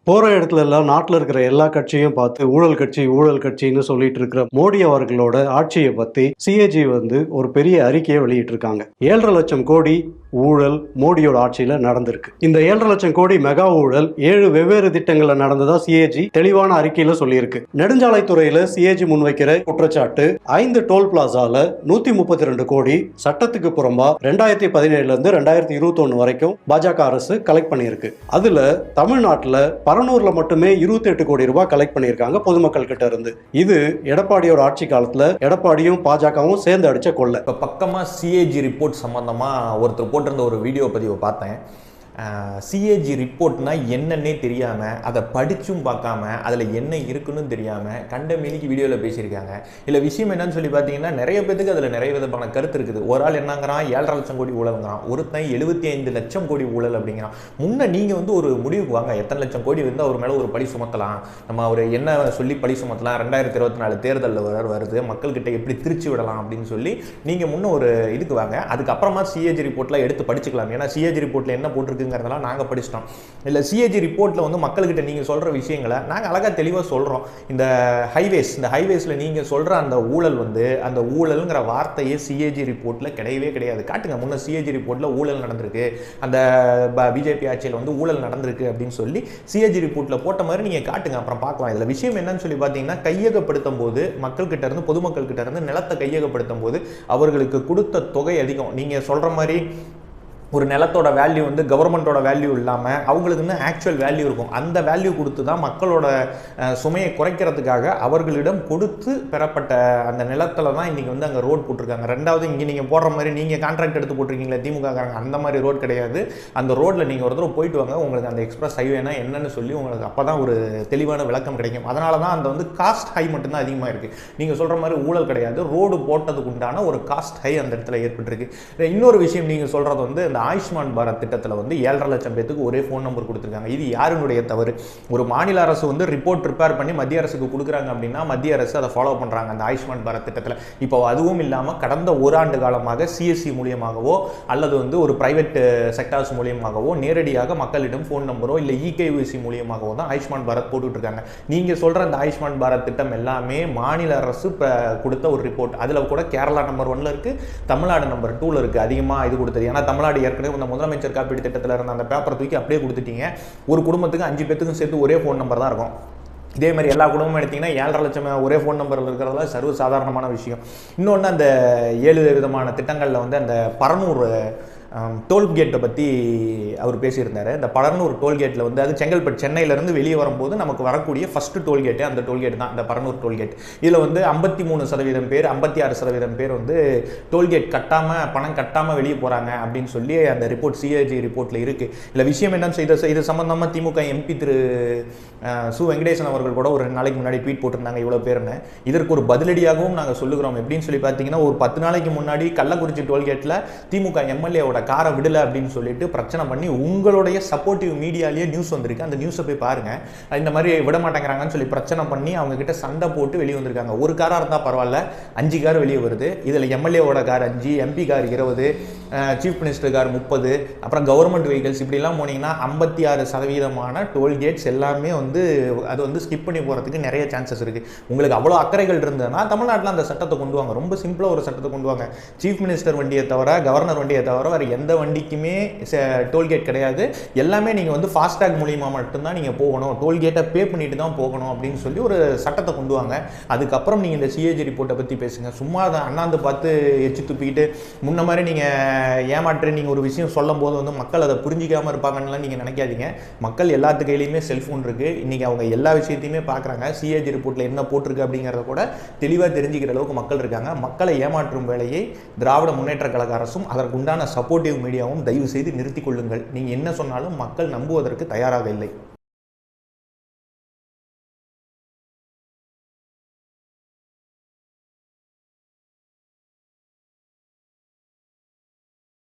போற இடத்துல எல்லாம் நாட்டுல இருக்கிற எல்லா கட்சியும் பார்த்து ஊழல் கட்சி ஊழல் கட்சின்னு சொல்லிட்டு இருக்கிற மோடி அவர்களோட ஆட்சியை பத்தி சிஏஜி ஒரு பெரிய அறிக்கையை வெளியிட்டு இருக்காங்க. 7.5 லட்சம் கோடி ஊழல் மோடியோட ஆட்சியில நடந்திருக்கு. இந்த 7.5 லட்சம் கோடி மெகா ஊழல் 7 வெவ்வேறு திட்டங்கள்ல நடந்ததா சிஏஜி தெளிவான அறிக்கையில சொல்லியிருக்கு. நெடுஞ்சாலைத்துறையில சிஏஜி முன்வைக்கிற குற்றச்சாட்டு 5 டோல் பிளாசால 132 கோடி சட்டத்துக்கு புறம்பா 2017 இருந்து 2021 வரைக்கும் பாஜக அரசு கலெக்ட் பண்ணியிருக்கு. அதுல தமிழ்நாட்டுல பரனூர்ல மட்டுமே 28 கோடி ரூபாய் கலெக்ட் பண்ணியிருக்காங்க பொதுமக்கள் கிட்ட இருந்து. இது எடப்பாடியோட ஆட்சி காலத்துல எடப்பாடியும் பாஜகவும் சேர்ந்து அடிச்ச கொள்ளை. இப்போ பக்கமா சிஏஜி ரிப்போர்ட் சம்பந்தமா ஒருத்தர் போட்டிருந்த ஒரு வீடியோ பதிவை பார்த்தேன். சிஏஜி ரிப்போர்ட்னா என்னன்னே தெரியாமல், அதை படித்தும் பார்க்காம, அதில் என்ன இருக்குன்னு தெரியாமல் கண்ட மேனிக்கு வீடியோவில் பேசியிருக்காங்க. இல்லை விஷயம் என்னன்னு சொல்லி பார்த்தீங்கன்னா, நிறைய பேருக்கு அதில் நிறைய விதமான கருத்து இருக்குது. ஒரு ஆள் என்னங்கிறான் 7.5 லட்சம் கோடி ஊழல்ங்கிறான், ஒருத்தன் 75 லட்சம் கோடி ஊழல் அப்படிங்கிறான். முன்ன நீங்கள் ஒரு முடிவுக்கு வாங்க, எத்தனை லட்சம் கோடி வந்து அவர் மேலே ஒரு பழி சுமத்தலாம், நம்ம அவர் என்ன சொல்லி பழி சுமத்தலாம், 2024 தேர்தலில் வருது, மக்கள்கிட்ட எப்படி திருச்சி விடலாம் அப்படின்னு சொல்லி நீங்கள் முன்ன ஒரு இதுக்கு வாங்க. அதுக்கப்புறமா சிஏஜி ரிப்போர்ட்லாம் எடுத்து படிச்சுக்கலாம். ஏன்னா சிஏஜி ரிப்போர்ட்டில் என்ன போட்டிருக்கு நாங்கள் படிச்சிட்டோம். இல்லை சிஏஜி ரிப்போர்ட்டில் மக்கள்கிட்ட நீங்கள் சொல்கிற விஷயங்களை நாங்கள் அழகாக தெளிவாக சொல்கிறோம். இந்த ஹைவேஸில் நீங்கள் சொல்கிற அந்த ஊழல் அந்த ஊழல்ங்கிற வார்த்தையே சிஏஜி ரிப்போர்ட்டில் கிடையவே கிடையாது. காட்டுங்க, முன்ன சிஏஜி ரிப்போர்ட்டில் ஊழல் நடந்திருக்கு, அந்த பிஜேபி ஆட்சியில் ஊழல் நடந்திருக்கு அப்படின்னு சொல்லி சிஏஜி ரிப்போர்ட்டில் போட்ட மாதிரி நீங்கள் காட்டுங்க, அப்புறம் பார்க்கலாம். இதில் விஷயம் என்னன்னு சொல்லி பார்த்தீங்கன்னா, கையகப்படுத்தும் போது மக்கள்கிட்ட இருந்து பொதுமக்கள்கிட்ட இருந்து நிலத்தை கையகப்படுத்தும் போது அவர்களுக்கு கொடுத்த தொகை அதிகம். நீங்கள் சொல்கிற மாதிரி ஒரு நிலத்தோட வேல்யூ கவர்மெண்ட்டோட வேல்யூ இல்லாமல் அவங்களுக்குன்னு ஆக்சுவல் வேல்யூ இருக்கும். அந்த வேல்யூ கொடுத்து தான் மக்களோட சுமையை குறைக்கிறதுக்காக அவர்களிடம் கொடுத்து பெறப்பட்ட அந்த நிலத்தில் தான் இன்றைக்கி அங்கே ரோட் போட்டிருக்காங்க. ரெண்டாவது, இங்கே நீங்கள் போடுற மாதிரி நீங்கள் கான்ட்ராக்ட் எடுத்து போட்டிருக்கீங்களா திமுககாரங்க, அந்த மாதிரி ரோட் கிடையாது. அந்த ரோட்டில் நீங்கள் ஒரு தடவை போயிட்டு வாங்க, உங்களுக்கு அந்த எக்ஸ்பிரஸ் ஹைவேனா என்னன்னு சொல்லி உங்களுக்கு அப்போ தான் ஒரு தெளிவான விளக்கம் கிடைக்கும். அதனால தான் அந்த காஸ்ட் ஹை மட்டும்தான் அதிகமாக இருக்குது. நீங்கள் சொல்கிற மாதிரி ஊழல் கிடையாது, ரோடு போட்டதுக்கு உண்டான ஒரு காஸ்ட் ஹை அந்த இடத்துல ஏற்பட்டிருக்கு. இன்னொரு விஷயம், நீங்கள் சொல்கிறது இந்த ஆயுஷ்மான் பாரத் திட்டத்தில் 7.5 லட்சம் பேருக்கு ஒரே ஃபோன் நம்பர் கொடுத்துருக்காங்க. இது யாருடைய தவறு? ஒரு மாநில அரசு ரிப்போர்ட் ப்ரிப்பேர் பண்ணி மத்திய அரசுக்கு கொடுக்குறாங்க அப்படின்னா மத்திய அரசு அதை ஃபாலோ பண்ணுறாங்க அந்த ஆயுஷ்மான் பாரத் திட்டத்தில். இப்போ அதுவும் இல்லாமல் கடந்த ஓராண்டு காலமாக சிஎஸ்சி மூலியமாகவோ அல்லது ஒரு பிரைவேட் செக்டார்ஸ் மூலியமாகவோ நேரடியாக மக்களிடம் ஃபோன் நம்பரோ இல்லை இகேஒய்சி மூலியமாகவோ தான் ஆயுஷ்மான் பாரத் போட்டுட்டு இருக்காங்க. நீங்கள் சொல்கிற அந்த ஆயுஷ்மான் பாரத் திட்டம் எல்லாமே மாநில அரசு கொடுத்த ஒரு ரிப்போர்ட். அதில் கூட கேரளா நம்பர் 1ல் இருக்குது, தமிழ்நாடு நம்பர் 2ல் இருக்குது. அதிகமாக இது கொடுத்தது ஏன்னா தமிழ்நாடு ஏற்கனவே இந்த முதலமைச்சர் காப்பீடு திட்டத்தில் இருந்த அந்த பேப்பரை தூக்கி அப்படியே கொடுத்துட்டீங்க. ஒரு குடும்பத்துக்கு 5 பேத்துக்கும் சேர்த்து ஒரே ஃபோன் நம்பர் தான் இருக்கும். இதே மாதிரி எல்லா குடும்பமும் எடுத்திங்கன்னா 7.5 லட்சம் ஒரே ஃபோன் நம்பரில் இருக்கிறதுல சர்வ சாதாரணமான விஷயம். இன்னொன்று, அந்த 7 விதமான திட்டங்களில் அந்த பரனூர் டோல்கேட்டை பற்றி அவர் பேசியிருந்தார். இந்த பரனூர் டோல்கேட்டில் அது செங்கல்பட்டு சென்னையிலேருந்து வெளியே வரும்போது நமக்கு வரக்கூடிய ஃபஸ்ட்டு டோல்கேட்டு அந்த டோல்கேட் தான் இந்த பரனூர் டோல்கேட். இதில் 53% பேர் 56% பேர் டோல்கேட் பணம் கட்டாமல் வெளியே போகிறாங்க அப்படின்னு சொல்லி அந்த ரிப்போர்ட் சிஏஜி ரிப்போர்ட்டில் இருக்குது. இல்லை விஷயம் என்னன்னு இது சம்மந்தமாக திமுக எம்பி திரு சு வெங்கடேசன் அவர்கள் கூட ஒரு நாளைக்கு முன்னாடி ட்வீட் போட்டிருந்தாங்க, இவ்வளோ பேர்னு. இதற்கு ஒரு பதிலடியாகவும் நாங்கள் சொல்லுகிறோம். எப்படின்னு சொல்லி பார்த்தீங்கன்னா, ஒரு 10 நாளைக்கு முன்னாடி கள்ளக்குறிச்சி டோல்கேட்டில் திமுக எம்எல்ஏவோட காரை விடலை அப்படின்னு சொல்லிட்டு பிரச்சனை பண்ணி உங்களுடைய சப்போர்ட்டிவ் மீடியாலேயே நியூஸ் வந்திருக்கு. அந்த நியூஸை போய் பாருங்க. இந்த மாதிரி விட மாட்டேங்கிறாங்கன்னு சொல்லி பிரச்சனை பண்ணி அவங்க கிட்ட சண்டை போட்டு வெளியே வந்திருக்காங்க. ஒரு காராக இருந்தால் பரவாயில்ல, 5 கார் வெளியே வருது. இதில் எம்எல்ஏவோட car 5, MP car 20, chief minister car 30, அப்புறம் கவர்மெண்ட் வெஹிக்கிள்ஸ் இப்படிலாம் போனீங்கன்னா 56% டோல்கேட்ஸ் எல்லாமே அது ஸ்கிப் பண்ணி போகிறதுக்கு நிறைய சான்சஸ் இருக்குது. உங்களுக்கு அவ்வளோ அக்கறைகள் இருந்ததுன்னா தமிழ்நாட்டில் அந்த சட்டத்தை கொண்டு வாங்க. ரொம்ப சிம்பிளாக ஒரு சட்டத்தை கொண்டு வாங்க. சீஃப் மினிஸ்டர் வண்டியை தவிர, கவர்னர் வண்டியை தவிர வேறு எந்த வண்டிக்குமே டோல்கேட் கிடையாது. எல்லாமே நீங்கள் ஃபாஸ்டாக் மூலியமாக மட்டும்தான் நீங்கள் போகணும், டோல்கேட்டை பே பண்ணிட்டு தான் போகணும் அப்படின்னு சொல்லி ஒரு சட்டத்தை கொண்டு வாங்க. அதுக்கப்புறம் நீங்கள் இந்த சிஏஜி ரிப்போர்ட்டை பற்றி பேசுங்க. சும்மா அதை அண்ணாந்து பார்த்து எச்சு துப்பிக்கிட்டு முன்ன மாதிரி நீங்கள் ஏமாற்றி நீங்கள் ஒரு விஷயம் சொல்லும் போது மக்கள் அதை புரிஞ்சிக்காமல் இருப்பாங்கன்னு நீங்கள் நினைக்காதீங்க. மக்கள் எல்லாத்து கையிலையுமே செல்ஃபோன் இருக்குது. இன்றைக்கி அவங்க எல்லா விஷயத்தையுமே பார்க்குறாங்க. சிஏஜி ரிப்போர்ட்டில் என்ன போட்டிருக்கு அப்படிங்கிறத கூட தெளிவாக தெரிஞ்சுக்கிற அளவுக்கு மக்கள் இருக்காங்க. மக்களை ஏமாற்றும் வேலையை திராவிட முன்னேற்ற கழக அரசும் அதற்கு உண்டான சப்போர்ட்டிவ் மீடியாவும் தயவு செய்து நிறுத்திக் கொள்ளுங்கள். நீங்கள் என்ன சொன்னாலும் மக்கள் நம்புவதற்கு தயாராக இல்லை.